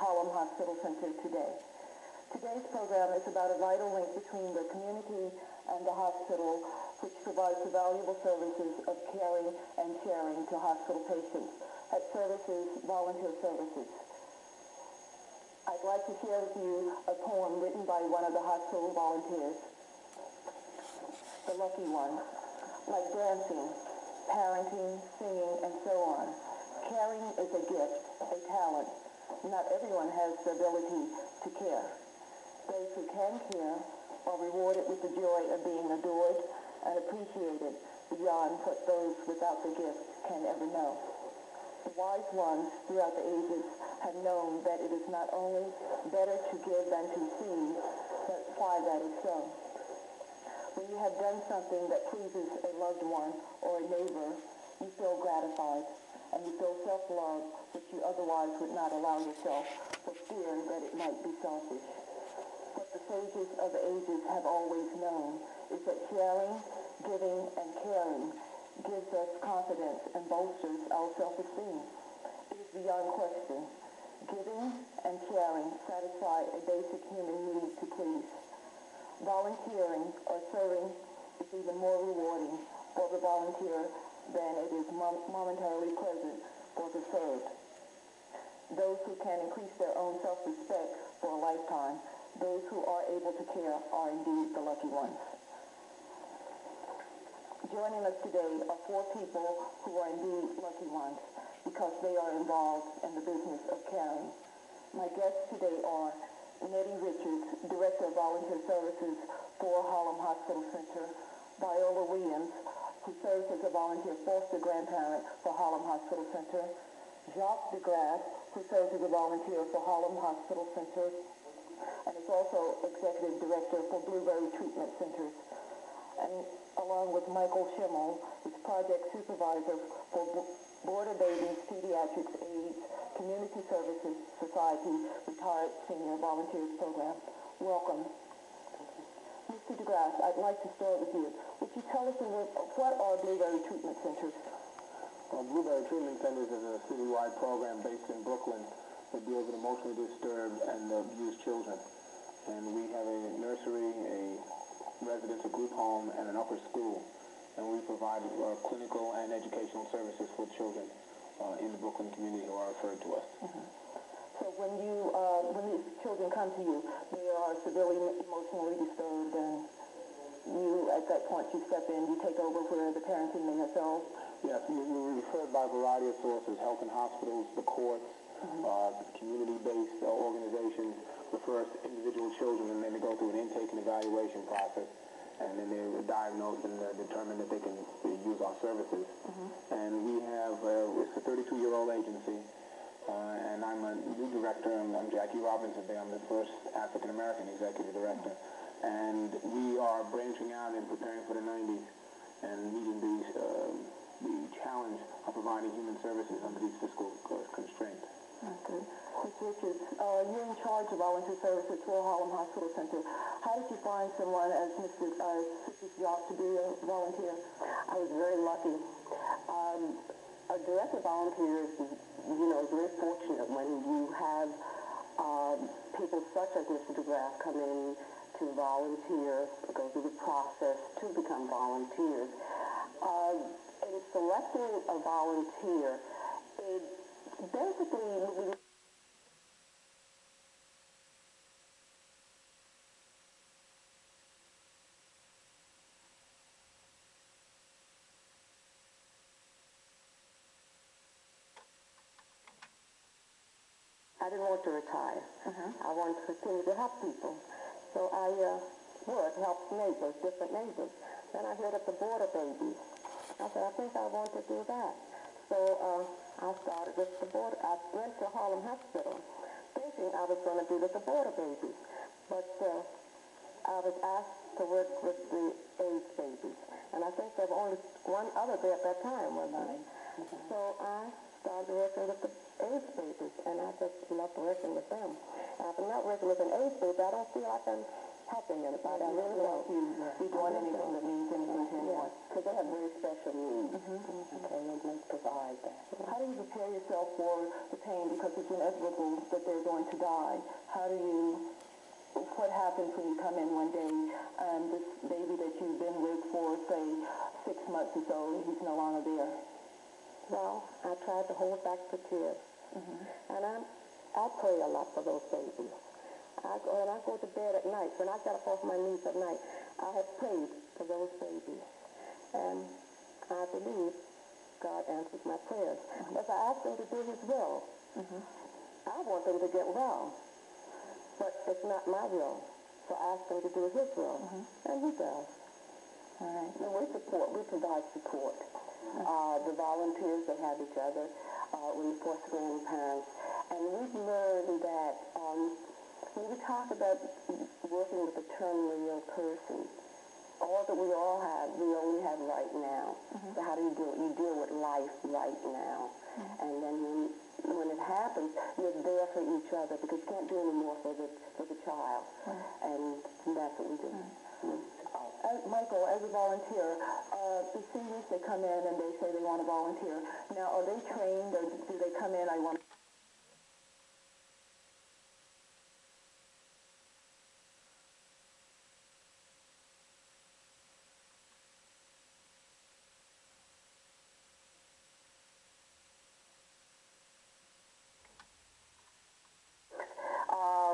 Harlem Hospital Center today. Today's program is about a vital link between the community and the hospital, which provides the valuable services of caring and sharing to hospital patients at volunteer services. I'd like to share with you a poem written by one of the hospital volunteers, the lucky one. Like dancing, parenting, singing, and so on, caring is a gift, a talent. Not everyone has the ability to care. Those who can care are rewarded with the joy of being adored and appreciated beyond what those without the gift can ever know. The wise ones throughout the ages have known that it is not only better to give than to receive, but why that is so. When you have done something that pleases a loved one or a neighbor, you feel gratified, and you feel self-love, which you otherwise would not allow yourself for fear that it might be selfish. What the sages of the ages have always known is that sharing, giving, and caring gives us confidence and bolsters our self-esteem. It is beyond question. Giving and sharing satisfy a basic human need to please. Volunteering or serving is even more rewarding for the volunteer than it is momentarily pleasant for the served. Those who can increase their own self-respect for a lifetime, those who are able to care, are indeed the lucky ones. Joining us today are 4 people who are indeed lucky ones because they are involved in the business of caring. My guests today are Nettie Richards, Director of Volunteer Services for Harlem Hospital Center, Viola Williams, who serves as a volunteer foster grandparent for Harlem Hospital Center, Jacques DeGrasse, who serves as a volunteer for Harlem Hospital Center, and is also Executive Director for Blueberry Treatment Centers, and along with Michael Schimmel, who's Project Supervisor for Border Babies, Pediatrics, AIDS, Community Services Society Retired Senior Volunteers Program. Welcome. Mr. DeGrasse, I'd like to start with you. Would you tell us what are Blueberry Treatment Centers? Well, Blueberry Treatment Centers is a citywide program based in Brooklyn that deals with emotionally disturbed and abused children. And we have a nursery, a residential group home, and an upper school. And we provide clinical and educational services for children in the Brooklyn community who are referred to us. Mm-hmm. So when these children come to you, they are severely emotionally disturbed, and you, at that point, you step in, you take over where the parenting may have failed? Yes, we're referred by a variety of sources: health and hospitals, the courts, community-based organizations refer us to individual children, and then they go through an intake and evaluation process. And then they're diagnosed and determined that they can use our services. And we have, it's a 32-year-old agency, and I'm a new director. I'm Jackie Robinson. I'm the first African-American executive director. And we are branching out and preparing for the 90s and meeting the challenge of providing human services under these fiscal constraints. Okay. Ms. Richards, you're in charge of volunteer services for Harlem Hospital Center. How did you find someone as Mrs. Jacques to be a volunteer? I was very lucky. A director of volunteers, is very fortunate when you have people such as Mr. DeGrasse come in to volunteer, go through the process to become volunteers. In selecting a volunteer, it basically, I didn't want to retire. I wanted to continue to help people. So I helped neighbors, different neighbors. Then I heard of the border babies. I said, I think I want to do that. So I started with the border. I went to Harlem Hospital thinking I was going to be with the border babies. But I was asked to work with the AIDS babies. And I think there was only one other there at that time, wasn't I? So I started working with the AIDS babies, and I just loved working with them. If I'm not working with an AIDS baby, I don't feel like I'm helping anybody. I Yeah, really help don't. you be doing anything that means anything to anyone. Because they have very special needs. Okay, and they provide that. How do you prepare yourself for the pain? Because it's inevitable that they're going to die. What happens when you come in one day and this baby that you've been with for, say, 6 months or so, he's no longer there? Well, I tried to hold back the tears. And I pray a lot for those babies. When I go to bed at night, when I get up off my knees at night, I have prayed for those babies. And I believe God answers my prayers. If I ask him to do his will, I want them to get well. But it's not my will. So I ask him to do his will. And he does. All right. And we provide support. The volunteers, they have each other when you're foster grandparents. And we've learned that when we talk about working with a terminally ill person, all that we all have, we only have right now. So how do you do it? You deal with life right now. And then when it happens, you're there for each other because you can't do any more for the child. And that's what we do. Michael, as a volunteer, the seniors, they come in and they say they want to volunteer. Now, are they trained or do they come in, I want to...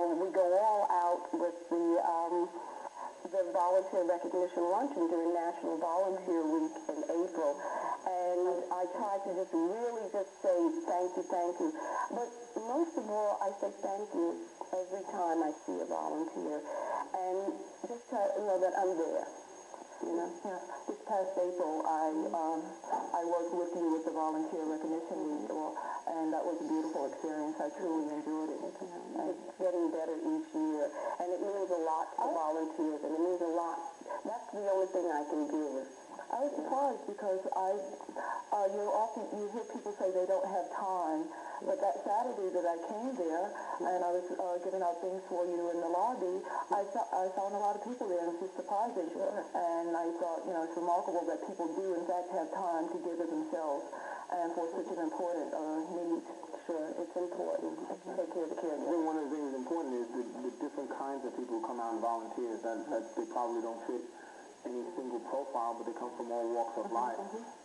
We go all out with the volunteer recognition luncheon during National Volunteer Week in April. And I try to just really just say thank you. But most of all, I say thank you every time I see a volunteer. And just to know that I'm there. You know? Yeah. This past April, I worked with you with the Volunteer Recognition Week, and that was a beautiful experience. I truly enjoyed it. It's getting better each year, and it means a lot to volunteers, and it means a lot. That's the only thing I can give. I was surprised because you hear people say they don't have time, but that Saturday that I came there and I was giving out things for you in the lobby, I found a lot of people there, and it was surprising. And I thought, it's remarkable that people do in fact have time to give of themselves and for such an important need. Sure, it's important to take care of the caregivers. I think one of the things that's important is the different kinds of people who come out and volunteer. That they probably don't fit any single profile, but they come from all walks of life.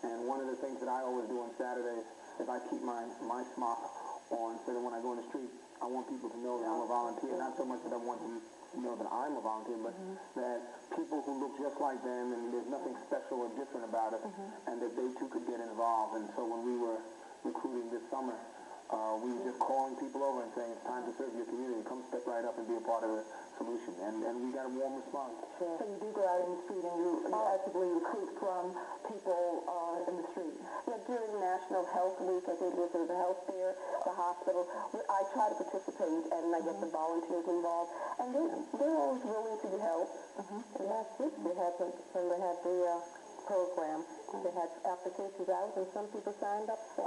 And one of the things that I always do on Saturdays is I keep my smock on so that when I go in the street, I want people to know that I'm a volunteer. Not so much that I want them to know that I'm a volunteer, but that people who look just like them and there's nothing special or different about it, and that they too could get involved. And so when we were recruiting this summer, we were just calling people over and saying, it's time to serve your community. Come step right up and be a part of the solution. And we got a warm response. So you do go out in the street and you actively recruit from people in the street? Yeah, during National Health Week, I think it was the health fair, the hospital, I try to participate and I get the volunteers involved. And they're always willing to help. And last week when they had the program, they had applications out and some people signed up for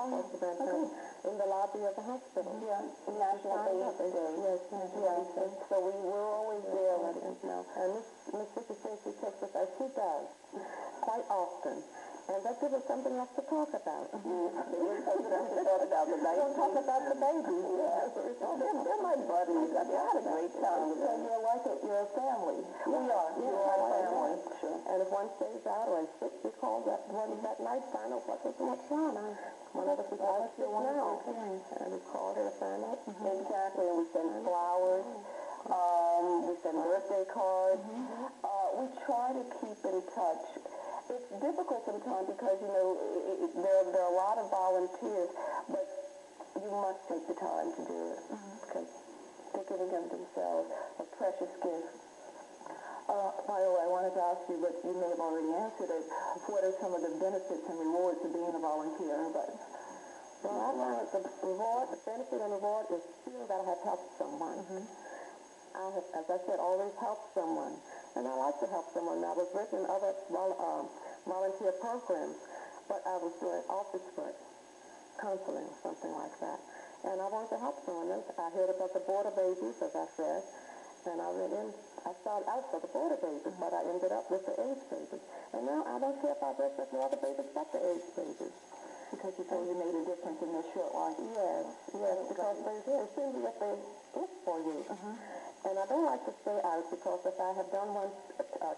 in the lobby of the hospital. Yeah, National AIDS Day. Yes. So we were always there letting us know. And Miss Fisher says she takes us as she does quite often. And that gives us something else to talk about. They don't talk about the babies. They're my buddies. I had a great time. You're like it. You're a family. We are. You're a family. Sure. And if one stays out or is sick, we call that one that night, find out what's wrong. One of us is out sick now. And we call her to find out. Exactly. And we send flowers. We send birthday cards. We try to keep in touch. It's difficult sometimes because, there are a lot of volunteers, but you must take the time to do it because they're giving of themselves a precious gift. By the way, I wanted to ask you, but you may have already answered it, what are some of the benefits and rewards of being a volunteer? Well, I find that the benefit and reward is feeling that I have helped someone. I have, as I said, always helped someone. And I like to help someone. I was working in other volunteer programs, but I was doing office work, counseling, something like that. And I wanted to help someone. I heard about the border babies, as I said, And I went in, I started out for the border babies, but I ended up with the AIDS babies. And now I don't care if I break with no other babies but the AIDS babies. Because you feel you made a difference in their short life. Yes, because it seems that they look for you. And I don't like to stay out because if I have done one,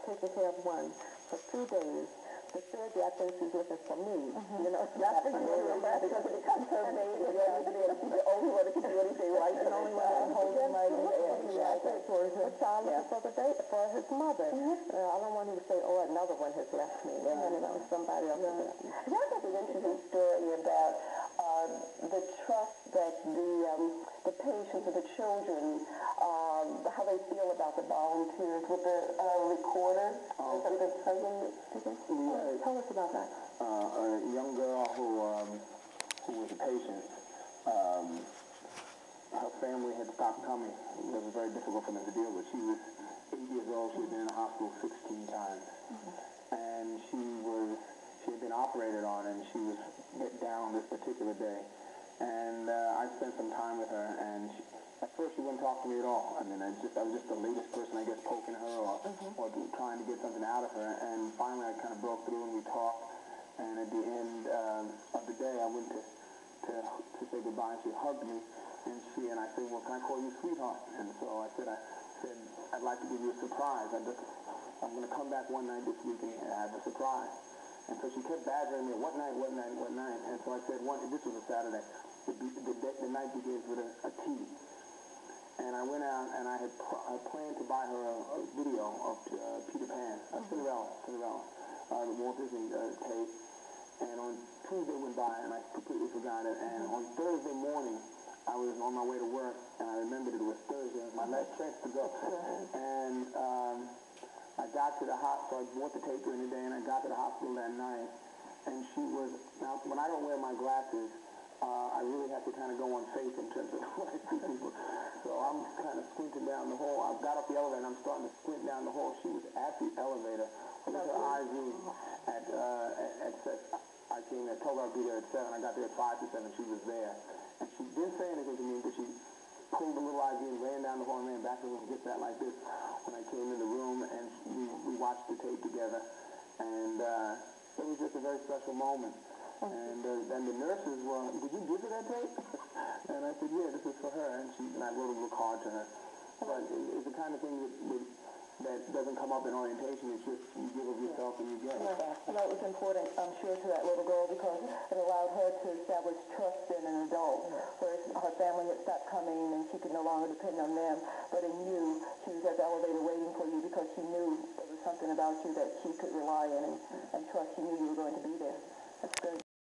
taken care of one for 2 days, the third day I think she's looking for me. You know, that's for you. Because it becomes her baby. She's the only one that can do anything right. The only one that can hold him right in the air. The child looking for the baby, for his mother. I don't want him to say, oh, another one has left me. You know, somebody else has left me. That was an interesting story about the trust that the patients or the children, how they feel about the volunteers with the recorder. Tell us about that. A young girl who was a patient, her family had stopped coming. It was very difficult for them to deal with. She was 8 years old. She had been in the hospital 16 times. And she had been operated on, and she was down this particular day. And I spent some time with her, and at first she wouldn't talk to me at all. I mean, I was just the latest person, I guess, poking her or trying to get something out of her. And finally I kind of broke through and we talked. And at the end of the day, I went to say goodbye, and she hugged me. And I said, well, can I call you sweetheart? And so I said, I'd like to give you a surprise. I'm going to come back one night this week and have a surprise. And so she kept badgering me, what night? And so I said, this was a Saturday. The night begins with a T. And I went out and I had planned to buy her a video of Peter Pan, Cinderella, the Walt Disney tape. And on Tuesday went by and I completely forgot it. And on Thursday morning, I was on my way to work and I remembered it was Thursday. It was my last chance to go. And I got to the hospital, I bought the tape during the day, and I got to the hospital that night. And she was, now when I don't wear my glasses, I really have to kind of go on faith in terms of when I see people. So I'm kind of squinting down the hall. I got off the elevator and I'm starting to squint down the hall. She was at the elevator with her eyes at 6. I told her I'd be there at 7. I got there at 5 to 7. She was there. And she didn't say anything to me, but she pulled the little IV and ran down the hall and ran back to the room and just that like this when I came in the room, and we watched the tape together. And it was just a very special moment. And the nurses were, did you give her that tape? And I said, yeah, this is for her. And I wrote a little card to her. But it's the kind of thing that doesn't come up in orientation. It's just you give of yourself and you get. Right. And that was important, I'm sure, to that little girl because it allowed her to establish trust in an adult. Whereas her family had stopped coming and she could no longer depend on them. But in you, she was at the elevator waiting for you because she knew there was something about you that she could rely on and trust. She knew you were going to be there. That's good.